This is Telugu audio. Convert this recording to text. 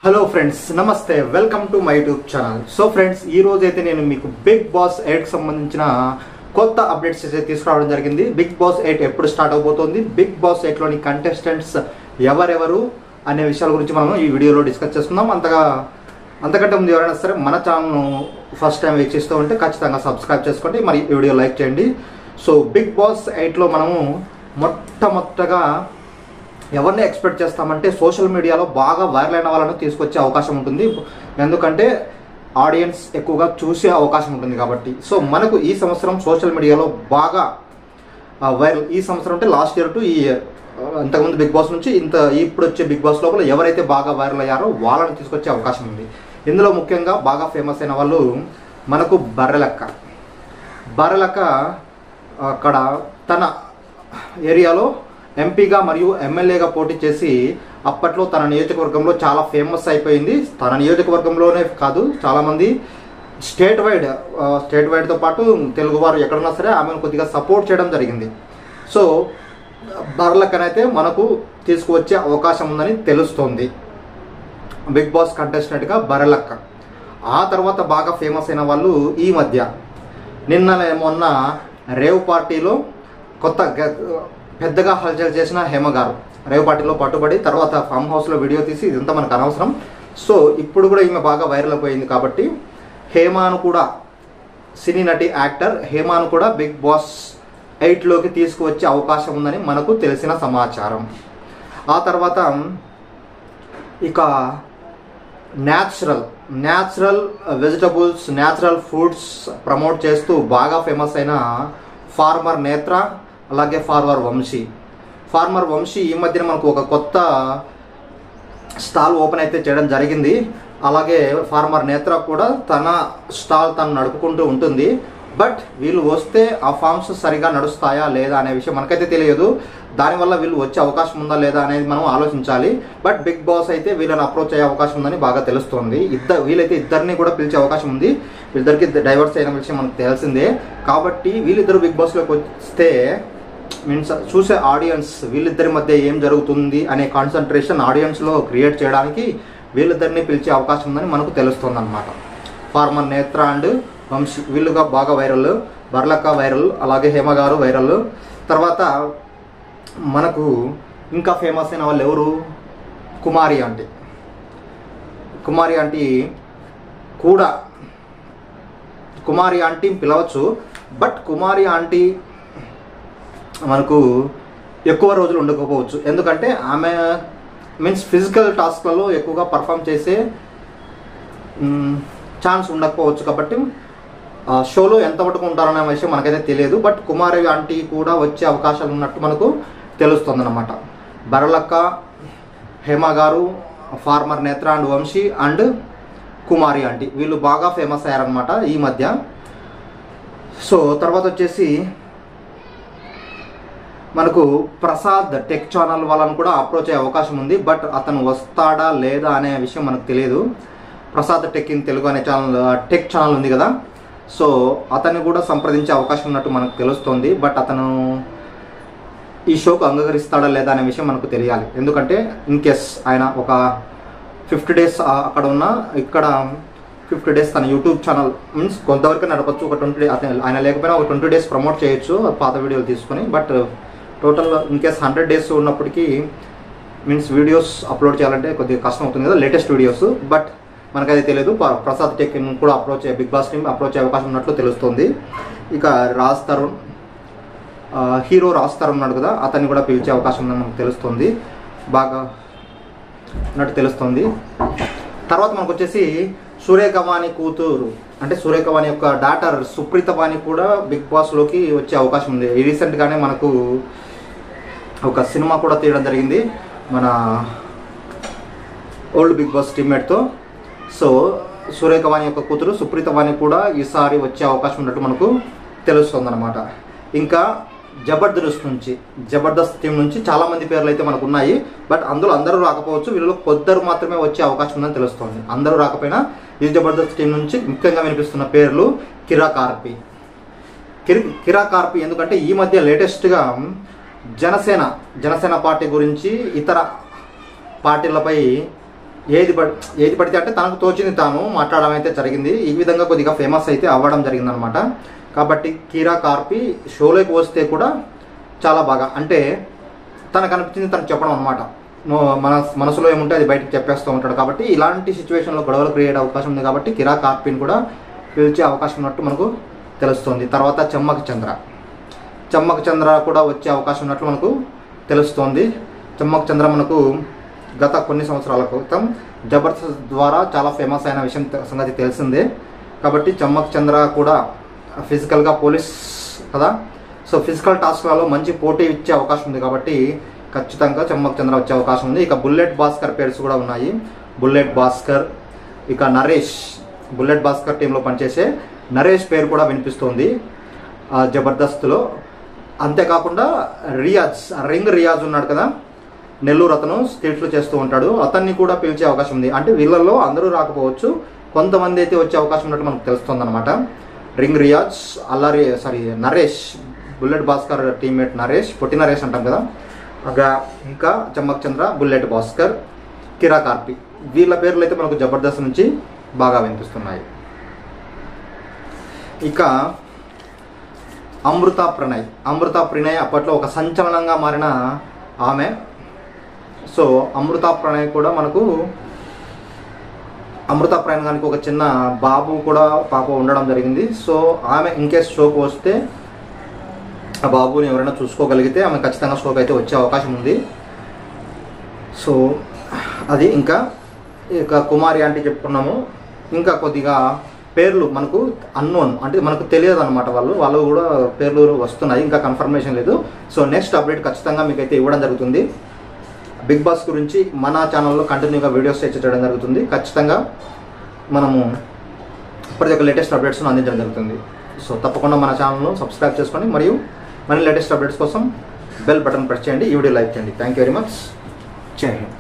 హలో ఫ్రెండ్స్, నమస్తే. Welcome to my YouTube channel. So friends, ఈ రోజు అయితే నేను మీకు బిగ్ బాస్ 8కి సంబంధించిన కొత్త అప్డేట్స్ అయితే తీసుకురావడం జరిగింది. బిగ్ బాస్ 8 ఎప్పుడు స్టార్ట్ అవబోతోంది, బిగ్ బాస్ 8లోని కంటెస్టెంట్స్ ఎవరెవరు అనే విషయాల గురించి మనం ఈ వీడియోలో డిస్కస్ చేసుకుందాం. అంతకంటే ముందు ఎవరైనా సరే మన ఛానల్ను ఫస్ట్ టైం వీక్షిస్తూ ఉంటే ఖచ్చితంగా సబ్స్క్రైబ్ చేసుకోండి, మరి ఈ వీడియో లైక్ చేయండి. సో బిగ్ బాస్ 8లో మనము మొట్టమొదటగా ఎవరిని ఎక్స్పెక్ట్ చేస్తామంటే సోషల్ మీడియాలో బాగా వైరల్ అయిన వాళ్ళను తీసుకొచ్చే అవకాశం ఉంటుంది. ఎందుకంటే ఆడియన్స్ ఎక్కువగా చూసే అవకాశం ఉంటుంది కాబట్టి. సో మనకు ఈ సంవత్సరం సోషల్ మీడియాలో బాగా వైరల్, ఈ సంవత్సరం అంటే లాస్ట్ ఇయర్ టు ఈ ఇయర్, ఇంతకుముందు బిగ్ బాస్ నుంచి ఇప్పుడు వచ్చే బిగ్ బాస్ లోపల ఎవరైతే బాగా వైరల్ అయ్యారో వాళ్ళని తీసుకొచ్చే అవకాశం ఉంది. ఇందులో ముఖ్యంగా బాగా ఫేమస్ అయిన వాళ్ళు మనకు బర్రెలక్క అక్కడ తన ఏరియాలో ఎంపీగా మరియు ఎమ్మెల్యేగా పోటీ చేసి అప్పట్లో తన నియోజకవర్గంలో చాలా ఫేమస్ అయిపోయింది. తన నియోజకవర్గంలోనే కాదు, చాలామంది స్టేట్ వైడ్తో పాటు తెలుగువారు ఎక్కడున్నా సరే ఆమెను కొద్దిగా సపోర్ట్ చేయడం జరిగింది. సో బర్రెలక్కనైతే మనకు తీసుకువచ్చే అవకాశం ఉందని తెలుస్తోంది, బిగ్ బాస్ కంటెస్టెంట్గా బర్రెలక్క. ఆ తర్వాత బాగా ఫేమస్ అయిన వాళ్ళు ఈ మధ్య మొన్న రేవ్ పార్టీలో పెద్దగా హల్చల్ చేసిన హేమ గారు రేవ్ పార్టీలో పట్టుబడి తర్వాత ఫామ్ హౌస్లో వీడియో తీసి ఇదంతా మనకు అనవసరం. సో ఇప్పుడు కూడా ఈమె బాగా వైరల్ అయిపోయింది కాబట్టి హేమాను కూడా, సినీ నటి యాక్టర్ హేమాను కూడా బిగ్ బాస్ 8లోకి తీసుకువచ్చే అవకాశం ఉందని మనకు తెలిసిన సమాచారం. ఆ తర్వాత ఇక natural vegetables, natural foods promote చేస్తూ బాగా ఫేమస్ అయిన ఫార్మర్ నేత్ర, అలాగే ఫార్మర్ వంశీ ఈ మధ్యన మనకు ఒక కొత్త స్టాల్ ఓపెన్ అయితే చేయడం జరిగింది. అలాగే ఫార్మర్ నేత్ర కూడా తన స్టాల్ తను నడుపుకుంటూ ఉంటుంది. బట్ వీళ్ళు వస్తే ఆ ఫార్మ్స్ సరిగా నడుస్తాయా లేదా అనే విషయం మనకైతే తెలియదు. దానివల్ల వీళ్ళు వచ్చే అవకాశం ఉందా లేదా అనేది మనం ఆలోచించాలి. బట్ బిగ్ బాస్ అయితే వీళ్ళని అప్రోచ్ అయ్యే అవకాశం ఉందని బాగా తెలుస్తోంది. వీళ్ళైతే ఇద్దరిని కూడా పిలిచే అవకాశం ఉంది. వీళ్ళిద్దరికి డైవర్స్ అయిన విషయం మనకు తెలిసిందే. కాబట్టి వీళ్ళిద్దరు బిగ్ బాస్లోకి వస్తే చూసే ఆడియన్స్ వీళ్ళిద్దరి మధ్య ఏం జరుగుతుంది అనే కాన్సన్ట్రేషన్ ఆడియన్స్లో క్రియేట్ చేయడానికి వీళ్ళిద్దరిని పిలిచే అవకాశం ఉందని మనకు తెలుస్తుంది అన్నమాట. ఫార్మర్ నేత్ర అండ్ వంశీ వీళ్ళుగా బాగా వైరల్, బర్లక్క వైరల్, అలాగే హేమ గారు వైరల్. తర్వాత మనకు ఇంకా ఫేమస్ అయిన వాళ్ళు ఎవరు, కుమారి ఆంటీ కూడా, కుమారి ఆంటీ పిలవచ్చు. బట్ కుమారి ఆంటీ మనకు ఎక్కువ రోజులు ఉండకపోవచ్చు, ఎందుకంటే ఆమె ఫిజికల్ టాస్క్లలో ఎక్కువగా పర్ఫామ్ చేసే ఛాన్స్ ఉండకపోవచ్చు. కాబట్టి షోలో ఎంతవరకు ఉంటారనే విషయం మనకైతే తెలియదు. బట్ కుమారి ఆంటీ కూడా వచ్చే అవకాశాలు ఉన్నట్టు మనకు తెలుస్తుంది అన్నమాట. బర్రెలక్క, హేమ గారు, farmer Netra and Vamsi and Kumari aunty వీళ్ళు బాగా ఫేమస్ అయ్యారనమాట ఈ మధ్య. సో తర్వాత వచ్చేసి మనకు ప్రసాద్ టెక్ ఛానల్ వాళ్ళని కూడా అప్రోచ్ అయ్యే అవకాశం ఉంది. బట్ అతను వస్తాడా లేదా అనే విషయం మనకు తెలియదు. ప్రసాద్ టెక్ ఇన్ తెలుగు అనే టెక్ ఛానల్ ఉంది కదా, సో అతన్ని కూడా సంప్రదించే అవకాశం ఉన్నట్టు మనకు తెలుస్తుంది. బట్ అతను ఈ షోకు అంగీకరిస్తాడా లేదా అనే విషయం మనకు తెలియాలి. ఎందుకంటే ఇన్ కేస్ ఆయన ఒక 50 డేస్ అక్కడ ఉన్న, ఇక్కడ 50 డేస్ తన యూట్యూబ్ ఛానల్ కొంతవరకు నడపచ్చు. ఒక 20 డేస్ ఆయన లేకపోయినా ఒక 20 డేస్ ప్రమోట్ చేయొచ్చు పాత వీడియోలు తీసుకొని. But total in case 100 days ఉన్నప్పటికీ వీడియోస్ అప్లోడ్ చేయాలంటే కొద్దిగా కష్టం అవుతుంది కదా, లేటెస్ట్ వీడియోస్. బట్ మనకైతే తెలియదు. ప్రసాద్ టెక్ కూడా బిగ్ బాస్ టీమ్ అప్రోచ్ అయ్యే అవకాశం ఉన్నట్లు తెలుస్తుంది. ఇక హీరో రాజ్ తరుణ్ ఉన్నాడు కదా, అతన్ని కూడా పిలిచే అవకాశం ఉందని మనకు తెలుస్తుంది, బాగా ఉన్నట్టు తెలుస్తుంది. తర్వాత మనకు వచ్చేసి సూర్యకవాణి కూతురు అంటే సూర్యకవాణి యొక్క డాటర్ సుప్రీత వాణి కూడా బిగ్ బాస్లోకి వచ్చే అవకాశం ఉంది. రీసెంట్గానే మనకు ఒక సినిమా కూడా తీయడం జరిగింది మన ఓల్డ్ బిగ్ బాస్ టీమ్మేట్తో. సో సూర్యకవాణి యొక్క కూతురు సుప్రీత వాణి కూడా ఈసారి వచ్చే అవకాశం ఉన్నట్టు మనకు తెలుస్తుంది అన్నమాట. ఇంకా జబర్దస్త్ టీం నుంచి చాలామంది పేర్లు అయితే మనకు ఉన్నాయి. బట్ అందులో అందరూ రాకపోవచ్చు, వీళ్ళలో కొద్దరు మాత్రమే వచ్చే అవకాశం ఉందని తెలుస్తుంది. అందరూ రాకపోయినా ఈ జబర్దస్త్ టీం నుంచి ముఖ్యంగా వినిపిస్తున్న పేర్లు కిరా కార్పి. ఎందుకంటే ఈ మధ్య లేటెస్ట్గా జనసేన పార్టీ గురించి ఇతర పార్టీలపై ఏది పడితే అంటే తనకు తోచింది తాను మాట్లాడడం అయితే జరిగింది. ఈ విధంగా కొద్దిగా ఫేమస్ అయితే అవ్వడం జరిగిందనమాట. కాబట్టి కిరా కార్పి షోలోకి వస్తే కూడా చాలా బాగా అంటే తనకు అనిపించింది తనకు చెప్పడం అనమాట. మనసులో ఏముంటే అది బయటకు చెప్పేస్తూ ఉంటాడు. కాబట్టి ఇలాంటి సిచ్యువేషన్లో గొడవలు క్రియేట్ అవకాశం ఉంది. కాబట్టి కిరా కార్పిని కూడా పిలిచే అవకాశం ఉన్నట్టు మనకు తెలుస్తుంది. తర్వాత చెమ్మక్ చంద్ర కూడా వచ్చే అవకాశం ఉన్నట్లు మనకు తెలుస్తోంది. చెమ్మక్ చంద్ర మనకు గత కొన్ని సంవత్సరాల క్రితం జబర్దస్త్ ద్వారా చాలా ఫేమస్ అయిన విషయం సంగతి తెలిసిందే. కాబట్టి చెమ్మక్ చంద్ర కూడా ఫిజికల్గా పోలీస్ కదా, సో ఫిజికల్ టాస్క్లలో మంచి పోటీ ఇచ్చే అవకాశం ఉంది. కాబట్టి ఖచ్చితంగా చెమ్మక్ చంద్ర వచ్చే అవకాశం ఉంది. ఇక బుల్లెట్ భాస్కర్ పేర్స్ కూడా ఉన్నాయి. బుల్లెట్ భాస్కర్, ఇక నరేష్, బుల్లెట్ భాస్కర్ టీంలో పనిచేసే నరేష్ పేరు కూడా వినిపిస్తుంది జబర్దస్త్లో. అంతేకాకుండా రింగ్ రియాజ్ ఉన్నాడు కదా, నెల్లూరు అతను స్కిట్స్లు చేస్తూ ఉంటాడు, అతన్ని కూడా పిలిచే అవకాశం ఉంది. అంటే వీళ్ళల్లో అందరూ రాకపోవచ్చు, కొంతమంది అయితే వచ్చే అవకాశం ఉన్నట్టు మనకు తెలుస్తుంది అనమాట. Ring Riyaz, Naresh, bullet Bhaskar teammate Naresh, పొట్టి నరేష్ అంటాం కదా, ఇంకా చెమ్మక్ చంద్ర, బుల్లెట్ భాస్కర్, కిరా కార్పి, వీళ్ళ పేర్లు అయితే మనకు జబర్దస్త్ నుంచి బాగా వినిపిస్తున్నాయి. ఇక అమృత ప్రణయ్ అప్పట్లో ఒక సంచలనంగా మారిన ఆమె. సో అమృత ప్రణయ్ కూడా మనకు గారికి ఒక చిన్న బాబు కూడా పాప ఉండడం జరిగింది. సో ఆమె ఇన్కేస్ షోకి వస్తే ఆ బాబుని ఎవరైనా చూసుకోగలిగితే ఆమె ఖచ్చితంగా షోకి అయితే వచ్చే అవకాశం ఉంది. సో అది ఇక కుమారి ఆంటీ చెప్పుకున్నాము. ఇంకా కొద్దిగా పేర్లు మనకు అన్నోన్, అంటే మనకు తెలియదు అనమాట. వాళ్ళు కూడా పేర్లు వస్తున్నాయి, ఇంకా కన్ఫర్మేషన్ లేదు. సో నెక్స్ట్ అప్డేట్ ఖచ్చితంగా మీకైతే ఇవ్వడం జరుగుతుంది. బిగ్ బాస్ గురించి మన ఛానల్లో కంటిన్యూగా వీడియోస్ చేయడం జరుగుతుంది. ఖచ్చితంగా మనము ప్రతి ఒక్క లేటెస్ట్ అప్డేట్స్ను అందించడం జరుగుతుంది. సో తప్పకుండా మన ఛానల్ను సబ్స్క్రైబ్ చేసుకొని మరియు మన లేటెస్ట్ అప్డేట్స్ కోసం బెల్ బటన్ ప్రెస్ చేయండి, ఈ వీడియో లైక్ చేయండి. Thank you very much. జై హింద్.